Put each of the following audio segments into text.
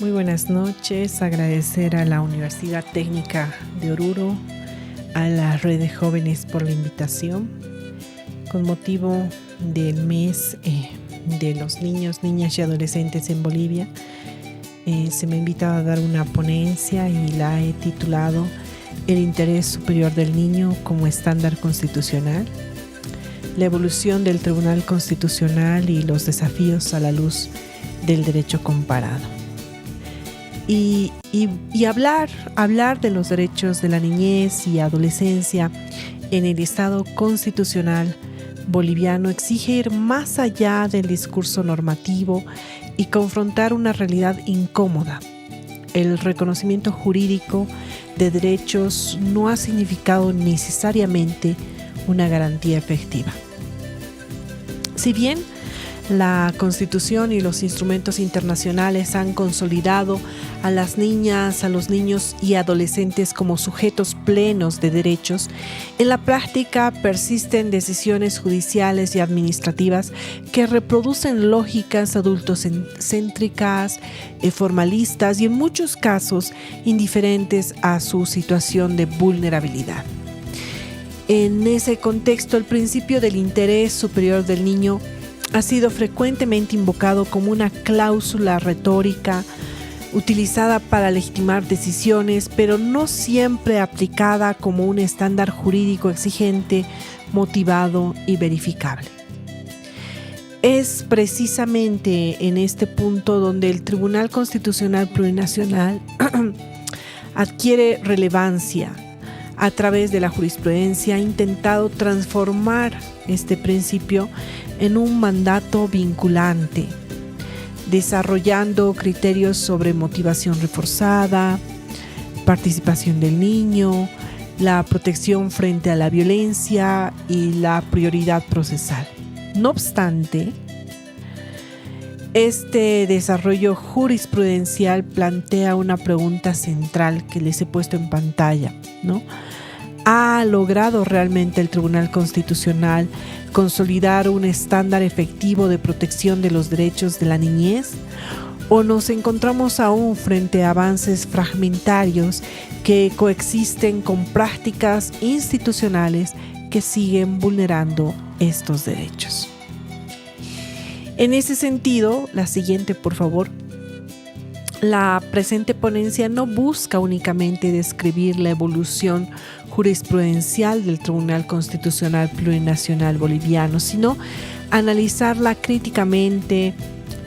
Muy buenas noches, agradecer a la Universidad Técnica de Oruro, a la Red de Jóvenes por la invitación. Con motivo del mes de los niños, niñas y adolescentes en Bolivia, se me ha invitado a dar una ponencia y la he titulado El interés superior del niño como estándar constitucional, la evolución del Tribunal Constitucional y los desafíos a la luz del derecho comparado. Y hablar de los derechos de la niñez y adolescencia en el Estado constitucional boliviano exige ir más allá del discurso normativo y confrontar una realidad incómoda. El reconocimiento jurídico de derechos no ha significado necesariamente una garantía efectiva. Si bien la Constitución y los instrumentos internacionales han consolidado a las niñas, a los niños y adolescentes como sujetos plenos de derechos, en la práctica persisten decisiones judiciales y administrativas que reproducen lógicas adultocéntricas, formalistas y en muchos casos indiferentes a su situación de vulnerabilidad. En ese contexto, el principio del interés superior del niño ha sido frecuentemente invocado como una cláusula retórica utilizada para legitimar decisiones, pero no siempre aplicada como un estándar jurídico exigente, motivado y verificable. Es precisamente en este punto donde el Tribunal Constitucional Plurinacional adquiere relevancia. A través de la jurisprudencia ha intentado transformar este principio en un mandato vinculante, desarrollando criterios sobre motivación reforzada, participación del niño, la protección frente a la violencia y la prioridad procesal. No obstante, este desarrollo jurisprudencial plantea una pregunta central que les he puesto en pantalla, ¿no? ¿Ha logrado realmente el Tribunal Constitucional consolidar un estándar efectivo de protección de los derechos de la niñez? ¿O nos encontramos aún frente a avances fragmentarios que coexisten con prácticas institucionales que siguen vulnerando estos derechos? En ese sentido, la siguiente, por favor. La presente ponencia no busca únicamente describir la evolución jurisprudencial del Tribunal Constitucional Plurinacional Boliviano, sino analizarla críticamente,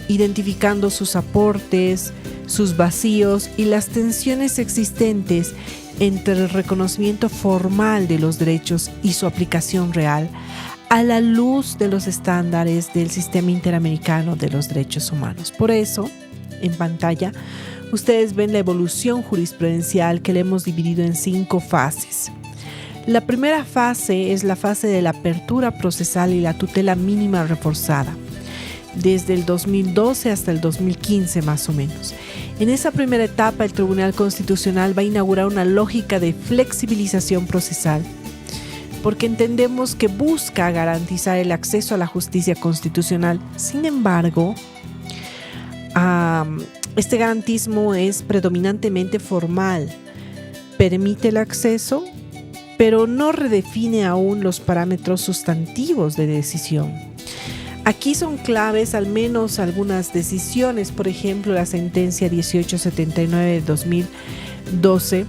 identificando sus aportes, sus vacíos y las tensiones existentes entre el reconocimiento formal de los derechos y su aplicación real a la luz de los estándares del Sistema Interamericano de los Derechos Humanos. Por eso, en pantalla, ustedes ven la evolución jurisprudencial que le hemos dividido en 5 fases. La primera fase es la fase de la apertura procesal y la tutela mínima reforzada, desde el 2012 hasta el 2015 más o menos. En esa primera etapa, el Tribunal Constitucional va a inaugurar una lógica de flexibilización procesal, porque entendemos que busca garantizar el acceso a la justicia constitucional. Sin embargo, este garantismo es predominantemente formal, permite el acceso, pero no redefine aún los parámetros sustantivos de decisión. Aquí son claves al menos algunas decisiones, por ejemplo, la sentencia 1879 de 2012,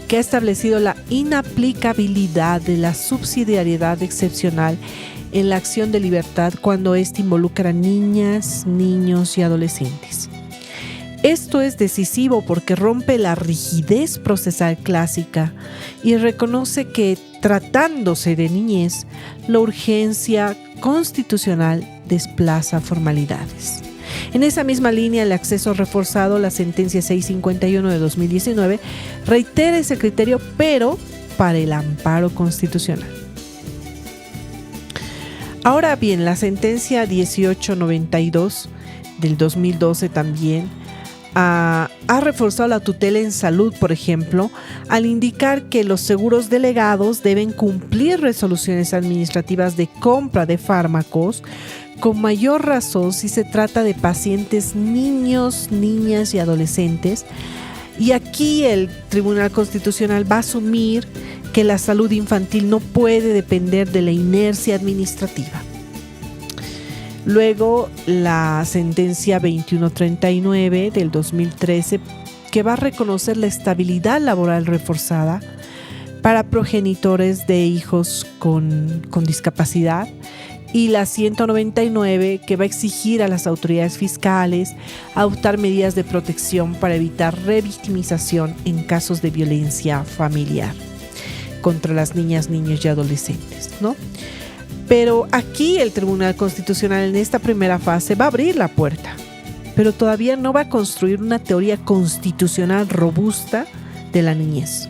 que ha establecido la inaplicabilidad de la subsidiariedad excepcional en la acción de libertad cuando ésta involucra a niñas, niños y adolescentes. Esto es decisivo porque rompe la rigidez procesal clásica y reconoce que, tratándose de niñez, la urgencia constitucional desplaza formalidades. En esa misma línea, el acceso reforzado, la sentencia 651 de 2019, reitera ese criterio, pero para el amparo constitucional. Ahora bien, la sentencia 1892 del 2012 también ha reforzado la tutela en salud, por ejemplo, al indicar que los seguros delegados deben cumplir resoluciones administrativas de compra de fármacos con mayor razón si se trata de pacientes niños, niñas y adolescentes. Y aquí el Tribunal Constitucional va a asumir que la salud infantil no puede depender de la inercia administrativa. Luego, la sentencia 2139 del 2013, que va a reconocer la estabilidad laboral reforzada para progenitores de hijos con discapacidad, y la 199, que va a exigir a las autoridades fiscales adoptar medidas de protección para evitar revictimización en casos de violencia familiar contra las niñas, niños y adolescentes, ¿no? Pero aquí el Tribunal Constitucional en esta primera fase va a abrir la puerta, pero todavía no va a construir una teoría constitucional robusta de la niñez.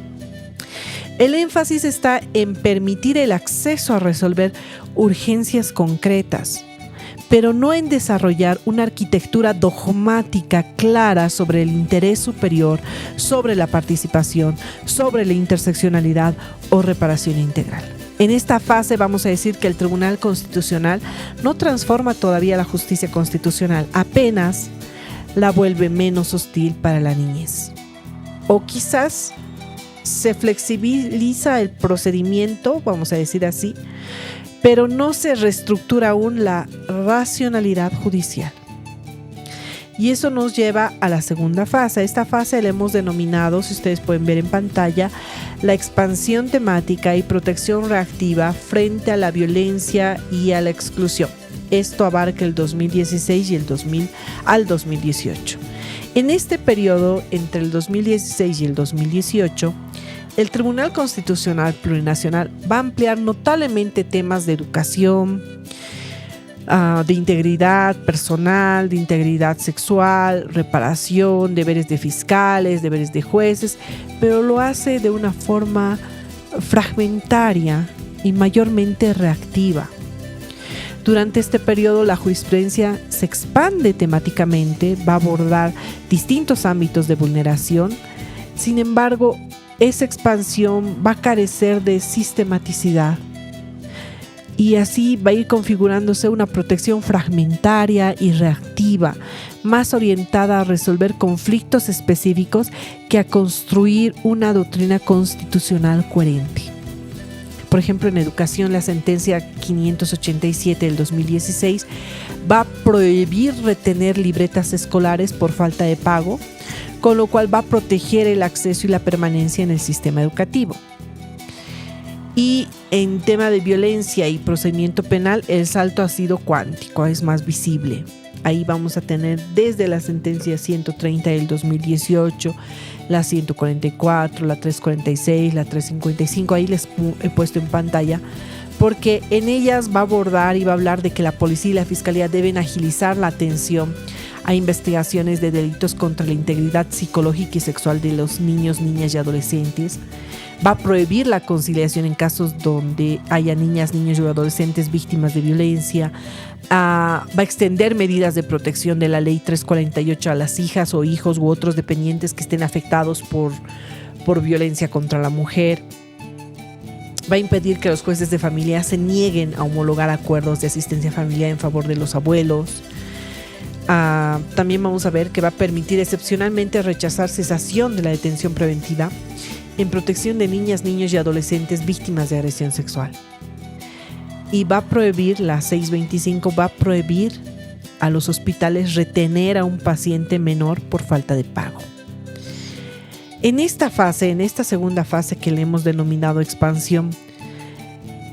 El énfasis está en permitir el acceso a resolver urgencias concretas, pero no en desarrollar una arquitectura dogmática clara sobre el interés superior, sobre la participación, sobre la interseccionalidad o reparación integral. En esta fase vamos a decir que el Tribunal Constitucional no transforma todavía la justicia constitucional, apenas la vuelve menos hostil para la niñez. O quizás se flexibiliza el procedimiento, vamos a decir así, pero no se reestructura aún la racionalidad judicial. Y eso nos lleva a la segunda fase. Esta fase la hemos denominado, si ustedes pueden ver en pantalla, la expansión temática y protección reactiva frente a la violencia y a la exclusión. Esto abarca el 2016 y al 2018. En este periodo, entre el 2016 y el 2018, el Tribunal Constitucional Plurinacional va a ampliar notablemente temas de educación, de integridad personal, de integridad sexual, reparación, deberes de fiscales, deberes de jueces, pero lo hace de una forma fragmentaria y mayormente reactiva. Durante este periodo, la jurisprudencia se expande temáticamente, va a abordar distintos ámbitos de vulneración. Sin embargo, esa expansión va a carecer de sistematicidad y así va a ir configurándose una protección fragmentaria y reactiva, más orientada a resolver conflictos específicos que a construir una doctrina constitucional coherente. Por ejemplo, en educación, la sentencia 587 del 2016 va a prohibir retener libretas escolares por falta de pago, con lo cual va a proteger el acceso y la permanencia en el sistema educativo. Y en tema de violencia y procedimiento penal, el salto ha sido cuántico, es más visible. Ahí vamos a tener desde la sentencia 130 del 2018, la 144, la 346, la 355, ahí les he puesto en pantalla, porque en ellas va a abordar y va a hablar de que la policía y la fiscalía deben agilizar la atención a investigaciones de delitos contra la integridad psicológica y sexual de los niños, niñas y adolescentes. Va a prohibir la conciliación en casos donde haya niñas, niños y adolescentes víctimas de violencia. Va a extender medidas de protección de la ley 348 a las hijas o hijos u otros dependientes que estén afectados por violencia contra la mujer. Va a impedir que los jueces de familia se nieguen a homologar acuerdos de asistencia familiar en favor de los abuelos. También vamos a ver que va a permitir excepcionalmente rechazar cesación de la detención preventiva en protección de niñas, niños y adolescentes víctimas de agresión sexual. Y va a prohibir, la 625, va a prohibir a los hospitales retener a un paciente menor por falta de pago. En esta fase, en esta segunda fase que le hemos denominado expansión,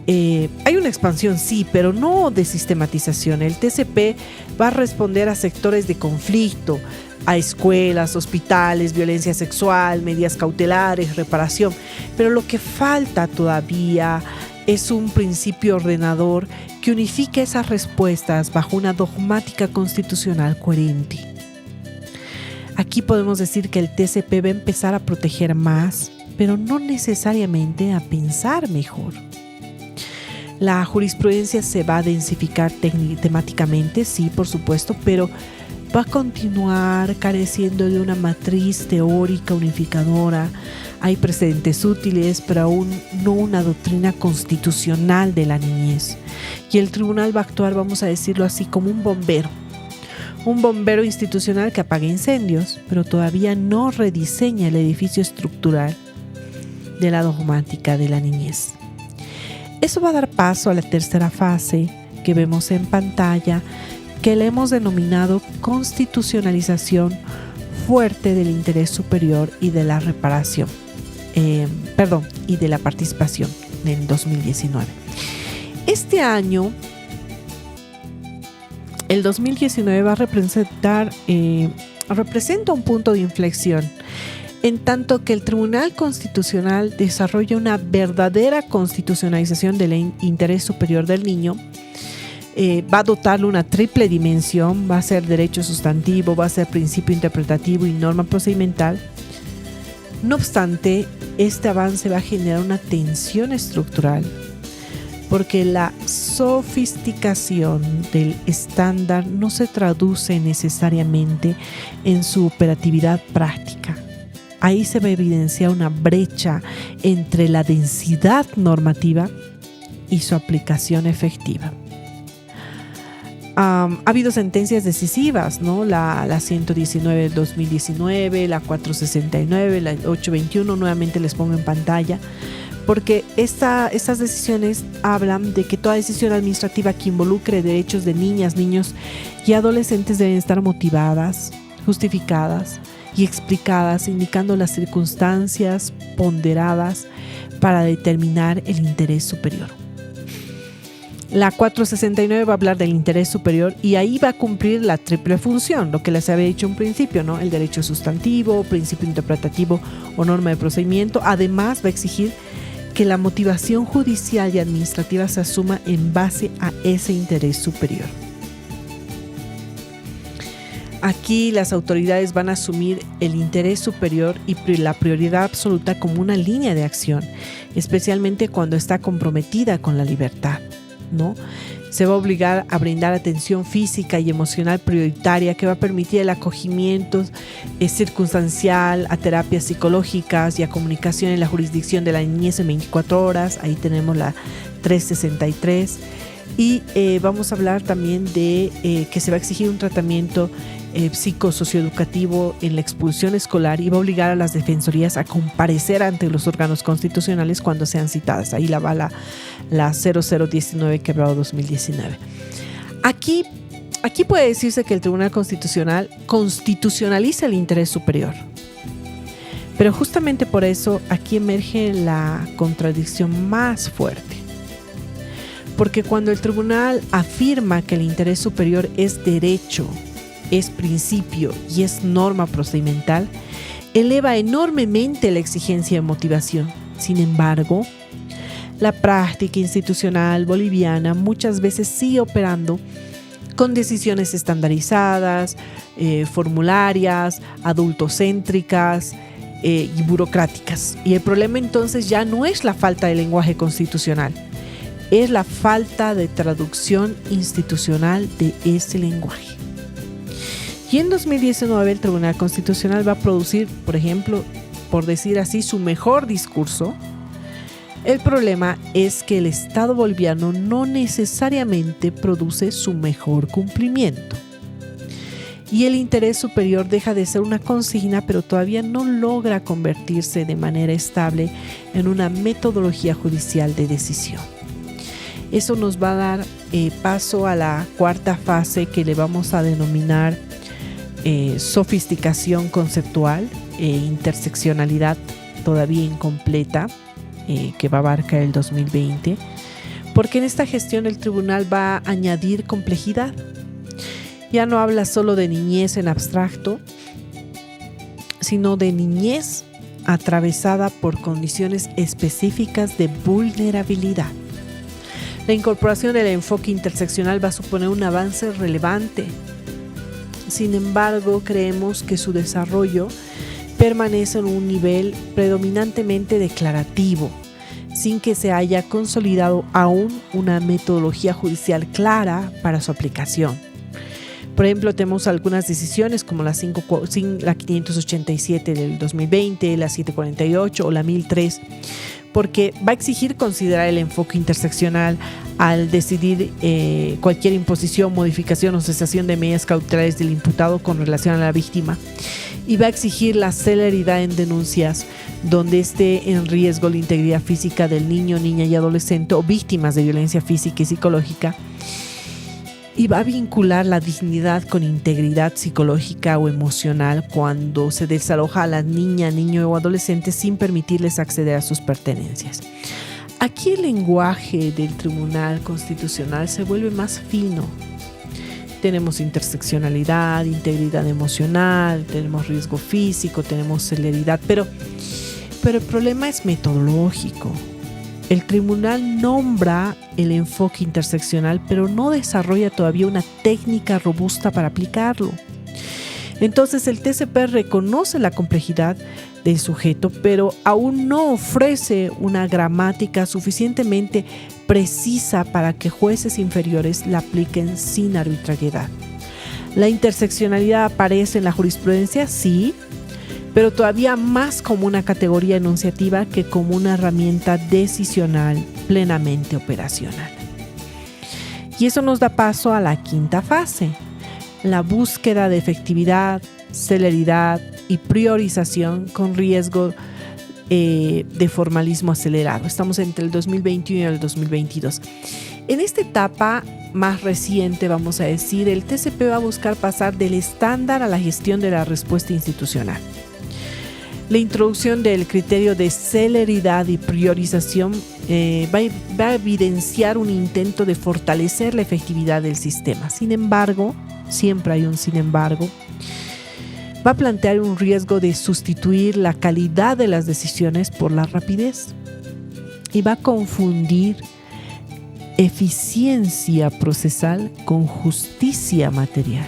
hay una expansión sí, pero no de sistematización. El TCP va a responder a sectores de conflicto, a escuelas, hospitales, violencia sexual, medidas cautelares, reparación. Pero lo que falta todavía es un principio ordenador que unifique esas respuestas bajo una dogmática constitucional coherente. Aquí podemos decir que el TCP va a empezar a proteger más, pero no necesariamente a pensar mejor. La jurisprudencia se va a densificar temáticamente, sí, por supuesto, pero va a continuar careciendo de una matriz teórica unificadora. Hay precedentes útiles, pero aún no una doctrina constitucional de la niñez. Y el tribunal va a actuar, vamos a decirlo así, como un bombero institucional que apaga incendios, pero todavía no rediseña el edificio estructural de la dogmática de la niñez. Eso va a dar paso a la tercera fase que vemos en pantalla, que le hemos denominado constitucionalización fuerte del interés superior y de la reparación, y de la participación en 2019. Este año, el 2019 va a representa un punto de inflexión, en tanto que el Tribunal Constitucional desarrolla una verdadera constitucionalización del interés superior del niño. Va a dotarle una triple dimensión, va a ser derecho sustantivo, va a ser principio interpretativo y norma procedimental. No obstante, este avance va a generar una tensión estructural, porque la sofisticación del estándar no se traduce necesariamente en su operatividad práctica. Ahí se va a evidenciar una brecha entre la densidad normativa y su aplicación efectiva. Ha habido sentencias decisivas, ¿no? La 119 del 2019, la 469, la 821, nuevamente les pongo en pantalla, porque estas decisiones hablan de que toda decisión administrativa que involucre derechos de niñas, niños y adolescentes deben estar motivadas, justificadas y explicadas, indicando las circunstancias ponderadas para determinar el interés superior. La 469 va a hablar del interés superior y ahí va a cumplir la triple función, lo que les había dicho en principio, ¿no? El derecho sustantivo, principio interpretativo o norma de procedimiento. Además, va a exigir que la motivación judicial y administrativa se asuma en base a ese interés superior. Aquí las autoridades van a asumir el interés superior y la prioridad absoluta como una línea de acción, especialmente cuando está comprometida con la libertad, ¿no? Se va a obligar a brindar atención física y emocional prioritaria que va a permitir el acogimiento circunstancial a terapias psicológicas y a comunicación en la jurisdicción de la niñez en 24 horas. Ahí tenemos la 363. Y vamos a hablar también de que se va a exigir un tratamiento psicosocioeducativo en la expulsión escolar y va a obligar a las defensorías a comparecer ante los órganos constitucionales cuando sean citadas. Ahí va la 0019 quebrado 2019. Aquí puede decirse que el Tribunal Constitucional constitucionaliza el interés superior. Pero justamente por eso aquí emerge la contradicción más fuerte. Porque cuando el tribunal afirma que el interés superior es derecho, es principio y es norma procedimental, eleva enormemente la exigencia de motivación. Sin embargo, la práctica institucional boliviana muchas veces sigue operando con decisiones estandarizadas, formularias, adultocéntricas y burocráticas. Y el problema entonces ya no es la falta de lenguaje constitucional, es la falta de traducción institucional de ese lenguaje. Y en 2019 el Tribunal Constitucional va a producir, por ejemplo, por decir así, su mejor discurso. El problema es que el Estado boliviano no necesariamente produce su mejor cumplimiento. Y el interés superior deja de ser una consigna, pero todavía no logra convertirse de manera estable en una metodología judicial de decisión. Eso nos va a dar paso a la cuarta fase que le vamos a denominar sofisticación conceptual e interseccionalidad todavía incompleta, que va a abarcar el 2020, porque en esta gestión el tribunal va a añadir complejidad. Ya no habla solo de niñez en abstracto, sino de niñez atravesada por condiciones específicas de vulnerabilidad. La incorporación del enfoque interseccional va a suponer un avance relevante. Sin embargo, creemos que su desarrollo permanece en un nivel predominantemente declarativo, sin que se haya consolidado aún una metodología judicial clara para su aplicación. Por ejemplo, tenemos algunas decisiones como la 587 del 2020, la 748 o la 1003, porque va a exigir considerar el enfoque interseccional al decidir cualquier imposición, modificación o cesación de medidas cautelares del imputado con relación a la víctima, y va a exigir la celeridad en denuncias donde esté en riesgo la integridad física del niño, niña y adolescente o víctimas de violencia física y psicológica, y va a vincular la dignidad con integridad psicológica o emocional cuando se desaloja a la niña, niño o adolescente sin permitirles acceder a sus pertenencias. Aquí el lenguaje del Tribunal Constitucional se vuelve más fino. Tenemos interseccionalidad, integridad emocional, tenemos riesgo físico, tenemos celeridad, pero el problema es metodológico. El tribunal nombra el enfoque interseccional, pero no desarrolla todavía una técnica robusta para aplicarlo. Entonces el TCP reconoce la complejidad del sujeto, pero aún no ofrece una gramática suficientemente precisa para que jueces inferiores la apliquen sin arbitrariedad. La interseccionalidad aparece en la jurisprudencia, sí, pero todavía más como una categoría enunciativa que como una herramienta decisional plenamente operacional. Y eso nos da paso a la quinta fase, la búsqueda de efectividad, celeridad y priorización con riesgo de formalismo acelerado. Estamos entre el 2021 y el 2022. En esta etapa más reciente, vamos a decir, el TCP va a buscar pasar del estándar a la gestión de la respuesta institucional. La introducción del criterio de celeridad y priorización va a evidenciar un intento de fortalecer la efectividad del sistema. Sin embargo, siempre hay un sin embargo, va a plantear un riesgo de sustituir la calidad de las decisiones por la rapidez y va a confundir eficiencia procesal con justicia material.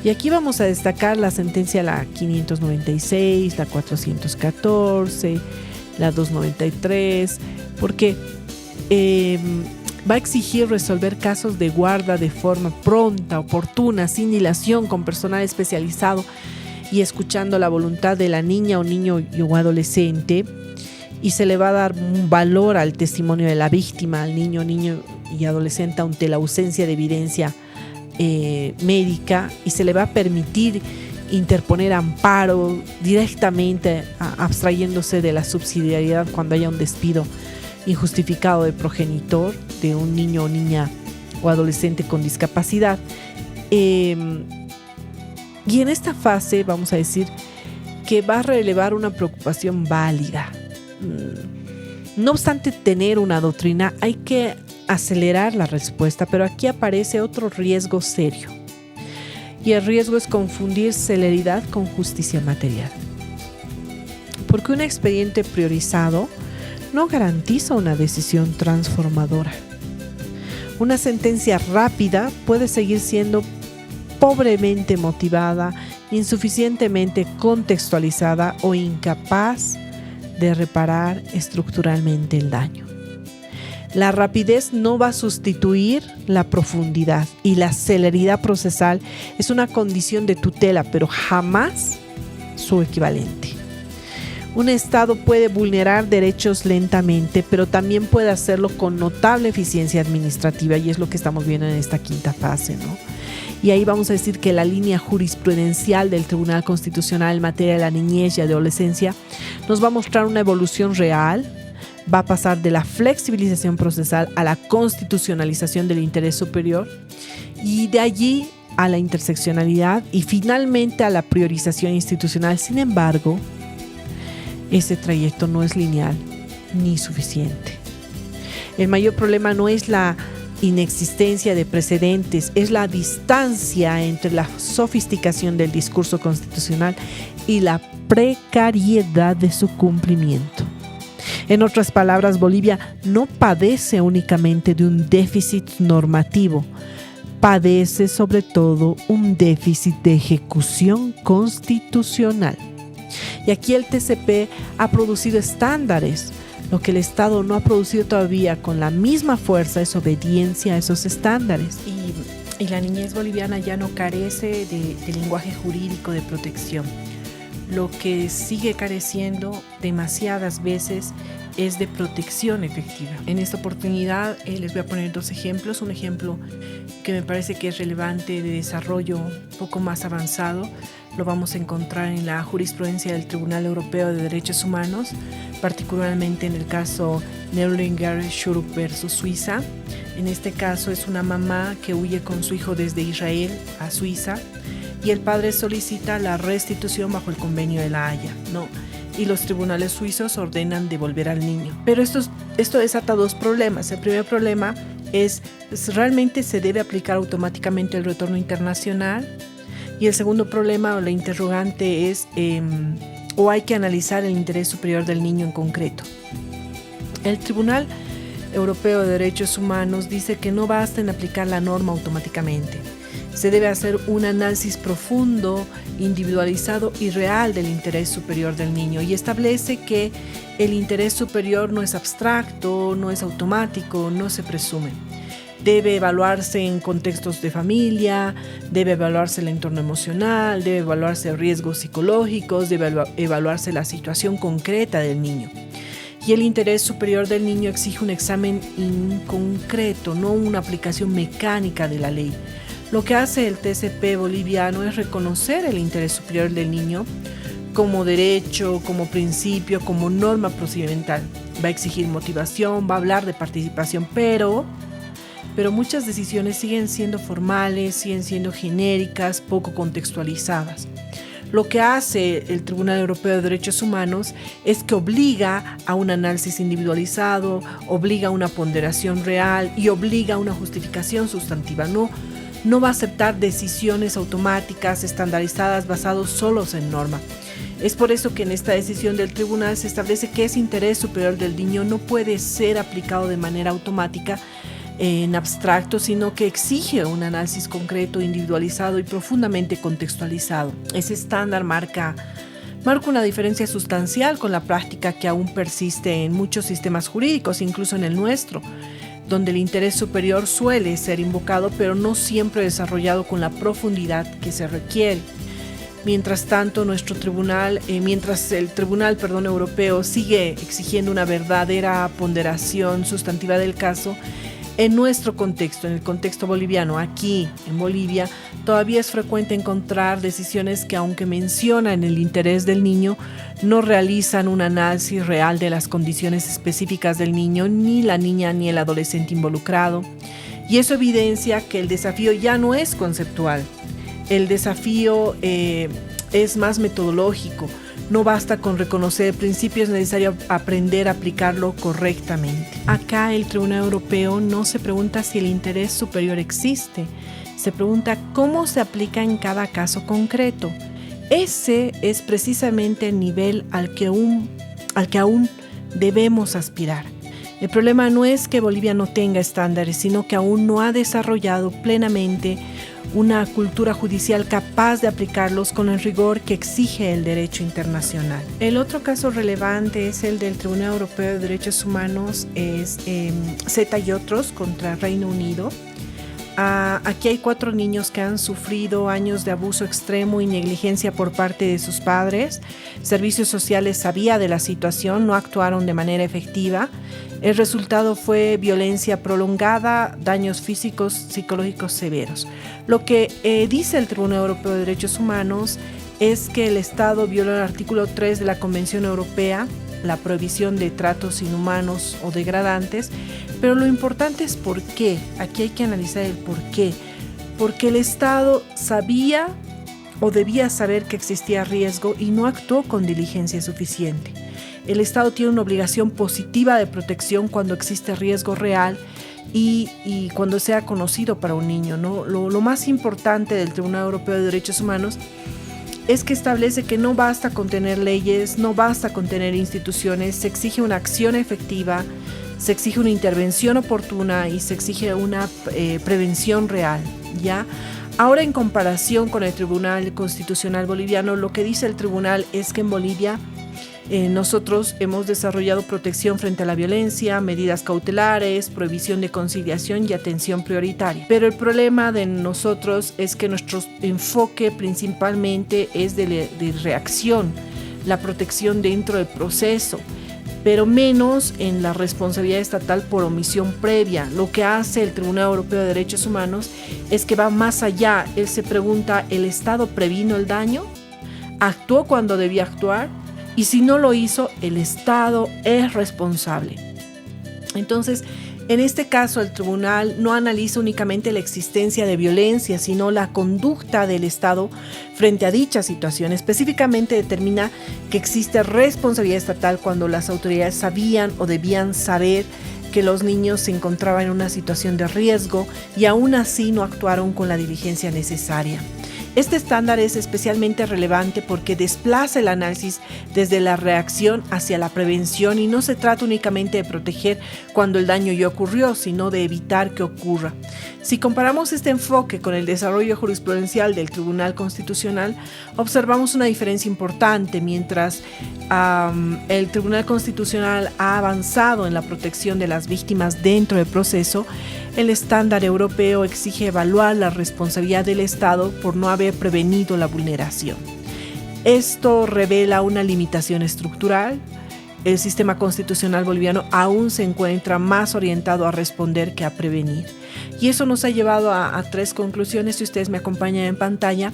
Y aquí vamos a destacar la sentencia la 596, la 414, la 293, porque va a exigir resolver casos de guarda de forma pronta, oportuna, sin dilación, con personal especializado y escuchando la voluntad de la niña o niño o adolescente, y se le va a dar un valor al testimonio de la víctima, al niño y adolescente ante la ausencia de evidencia médica, y se le va a permitir interponer amparo directamente abstrayéndose de la subsidiariedad cuando haya un despido injustificado del progenitor de un niño o niña o adolescente con discapacidad. Y en esta fase vamos a decir que va a relevar una preocupación válida. No obstante tener una doctrina, hay que acelerar la respuesta, pero aquí aparece otro riesgo serio. Y el riesgo es confundir celeridad con justicia material. Porque un expediente priorizado no garantiza una decisión transformadora. Una sentencia rápida puede seguir siendo pobremente motivada, insuficientemente contextualizada o incapaz de reparar estructuralmente el daño. La rapidez no va a sustituir la profundidad, y la celeridad procesal es una condición de tutela, pero jamás su equivalente. Un Estado puede vulnerar derechos lentamente, pero también puede hacerlo con notable eficiencia administrativa, y es lo que estamos viendo en esta quinta fase, ¿no? Y ahí vamos a decir que la línea jurisprudencial del Tribunal Constitucional en materia de la niñez y adolescencia nos va a mostrar una evolución real. Va a pasar de la flexibilización procesal a la constitucionalización del interés superior, y de allí a la interseccionalidad y finalmente a la priorización institucional. Sin embargo, ese trayecto no es lineal ni suficiente. El mayor problema no es la inexistencia de precedentes, es la distancia entre la sofisticación del discurso constitucional y la precariedad de su cumplimiento. En otras palabras, Bolivia no padece únicamente de un déficit normativo, padece sobre todo un déficit de ejecución constitucional. Y aquí el TCP ha producido estándares. Lo que el Estado no ha producido todavía con la misma fuerza es obediencia a esos estándares. y la niñez boliviana ya no carece de lenguaje jurídico de protección. Lo que sigue careciendo demasiadas veces es de protección efectiva. En esta oportunidad les voy a poner dos ejemplos. Un ejemplo que me parece que es relevante, de desarrollo un poco más avanzado, lo vamos a encontrar en la jurisprudencia del Tribunal Europeo de Derechos Humanos, particularmente en el caso Neulinger-Schurup versus Suiza. En este caso es una mamá que huye con su hijo desde Israel a Suiza y el padre solicita la restitución bajo el convenio de La Haya, ¿no? Y los tribunales suizos ordenan devolver al niño. Pero esto desata dos problemas. El primer problema es, ¿realmente se debe aplicar automáticamente el retorno internacional? Y el segundo problema o la interrogante es, ¿o hay que analizar el interés superior del niño en concreto? El Tribunal Europeo de Derechos Humanos dice que no basta en aplicar la norma automáticamente. Se debe hacer un análisis profundo, individualizado y real del interés superior del niño, y establece que el interés superior no es abstracto, no es automático, no se presume. Debe evaluarse en contextos de familia, debe evaluarse el entorno emocional, debe evaluarse riesgos psicológicos, debe evaluarse la situación concreta del niño. Y el interés superior del niño exige un examen concreto, no una aplicación mecánica de la ley. Lo que hace el TCP boliviano es reconocer el interés superior del niño como derecho, como principio, como norma procedimental. Va a exigir motivación, va a hablar de participación, pero muchas decisiones siguen siendo formales, siguen siendo genéricas, poco contextualizadas. Lo que hace el Tribunal Europeo de Derechos Humanos es que obliga a un análisis individualizado, obliga a una ponderación real y obliga a una justificación sustantiva. No va a aceptar decisiones automáticas, estandarizadas, basadas solo en norma. Es por eso que en esta decisión del tribunal se establece que ese interés superior del niño no puede ser aplicado de manera automática en abstracto, sino que exige un análisis concreto, individualizado y profundamente contextualizado. Ese estándar marca una diferencia sustancial con la práctica que aún persiste en muchos sistemas jurídicos, incluso en el nuestro, donde el interés superior suele ser invocado, pero no siempre desarrollado con la profundidad que se requiere. Mientras tanto, mientras el Tribunal Europeo sigue exigiendo una verdadera ponderación sustantiva del caso, en nuestro contexto, en el contexto boliviano, aquí en Bolivia, todavía es frecuente encontrar decisiones que, aunque mencionan el interés del niño, no realizan un análisis real de las condiciones específicas del niño, ni la niña ni el adolescente involucrado. Y eso evidencia que el desafío ya no es conceptual. El desafío es más metodológico. No basta con reconocer el principio, es necesario aprender a aplicarlo correctamente. Acá el Tribunal Europeo no se pregunta si el interés superior existe, se pregunta cómo se aplica en cada caso concreto. Ese es precisamente el nivel al que aún debemos aspirar. El problema no es que Bolivia no tenga estándares, sino que aún no ha desarrollado plenamente una cultura judicial capaz de aplicarlos con el rigor que exige el derecho internacional. El otro caso relevante es el del Tribunal Europeo de Derechos Humanos, es Z y otros contra Reino Unido. Aquí hay 4 niños que han sufrido años de abuso extremo y negligencia por parte de sus padres. Servicios sociales sabía de la situación, no actuaron de manera efectiva. El resultado fue violencia prolongada, daños físicos, psicológicos severos. Lo que dice el Tribunal Europeo de Derechos Humanos es que el Estado violó el artículo 3 de la Convención Europea, la prohibición de tratos inhumanos o degradantes, pero lo importante es por qué. Aquí hay que analizar el por qué. Porque el Estado sabía o debía saber que existía riesgo y no actuó con diligencia suficiente. El Estado tiene una obligación positiva de protección cuando existe riesgo real y cuando sea conocido para un niño, ¿no? Lo más importante del Tribunal Europeo de Derechos Humanos es que establece que no basta con tener leyes, no basta con tener instituciones, se exige una acción efectiva, se exige una intervención oportuna y se exige una prevención real, ¿ya? Ahora, en comparación con el Tribunal Constitucional Boliviano, lo que dice el tribunal es que en Bolivia Nosotros hemos desarrollado protección frente a la violencia, medidas cautelares, prohibición de conciliación y atención prioritaria. Pero el problema de nosotros es que nuestro enfoque principalmente es de reacción, la protección dentro del proceso, pero menos en la responsabilidad estatal por omisión previa. Lo que hace el Tribunal Europeo de Derechos Humanos es que va más allá. Él se pregunta, ¿el Estado previno el daño? ¿Actuó cuando debía actuar? Y si no lo hizo, el Estado es responsable. Entonces, en este caso, el tribunal no analiza únicamente la existencia de violencia, sino la conducta del Estado frente a dicha situación. Específicamente determina que existe responsabilidad estatal cuando las autoridades sabían o debían saber que los niños se encontraban en una situación de riesgo y aún así no actuaron con la diligencia necesaria. Este estándar es especialmente relevante porque desplaza el análisis desde la reacción hacia la prevención y no se trata únicamente de proteger cuando el daño ya ocurrió, sino de evitar que ocurra. Si comparamos este enfoque con el desarrollo jurisprudencial del Tribunal Constitucional, observamos una diferencia importante. Mientras el Tribunal Constitucional ha avanzado en la protección de las víctimas dentro del proceso, el estándar europeo exige evaluar la responsabilidad del Estado por no haber prevenido la vulneración. Esto revela una limitación estructural. El sistema constitucional boliviano aún se encuentra más orientado a responder que a prevenir. Y eso nos ha llevado a tres conclusiones, si ustedes me acompañan en pantalla.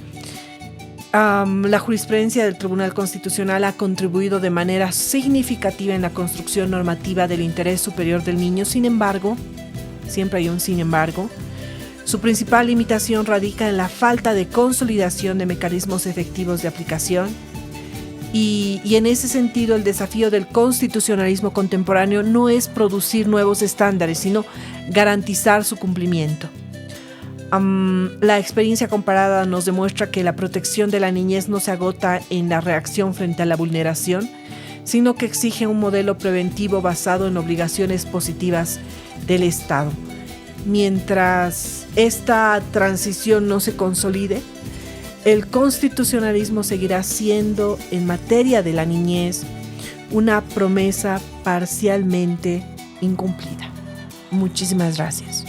La jurisprudencia del Tribunal Constitucional ha contribuido de manera significativa en la construcción normativa del interés superior del niño. Sin embargo, siempre hay un sin embargo, su principal limitación radica en la falta de consolidación de mecanismos efectivos de aplicación y en ese sentido el desafío del constitucionalismo contemporáneo no es producir nuevos estándares, sino garantizar su cumplimiento. La experiencia comparada nos demuestra que la protección de la niñez no se agota en la reacción frente a la vulneración, sino que exige un modelo preventivo basado en obligaciones positivas del Estado. Mientras esta transición no se consolide, el constitucionalismo seguirá siendo, en materia de la niñez, una promesa parcialmente incumplida. Muchísimas gracias.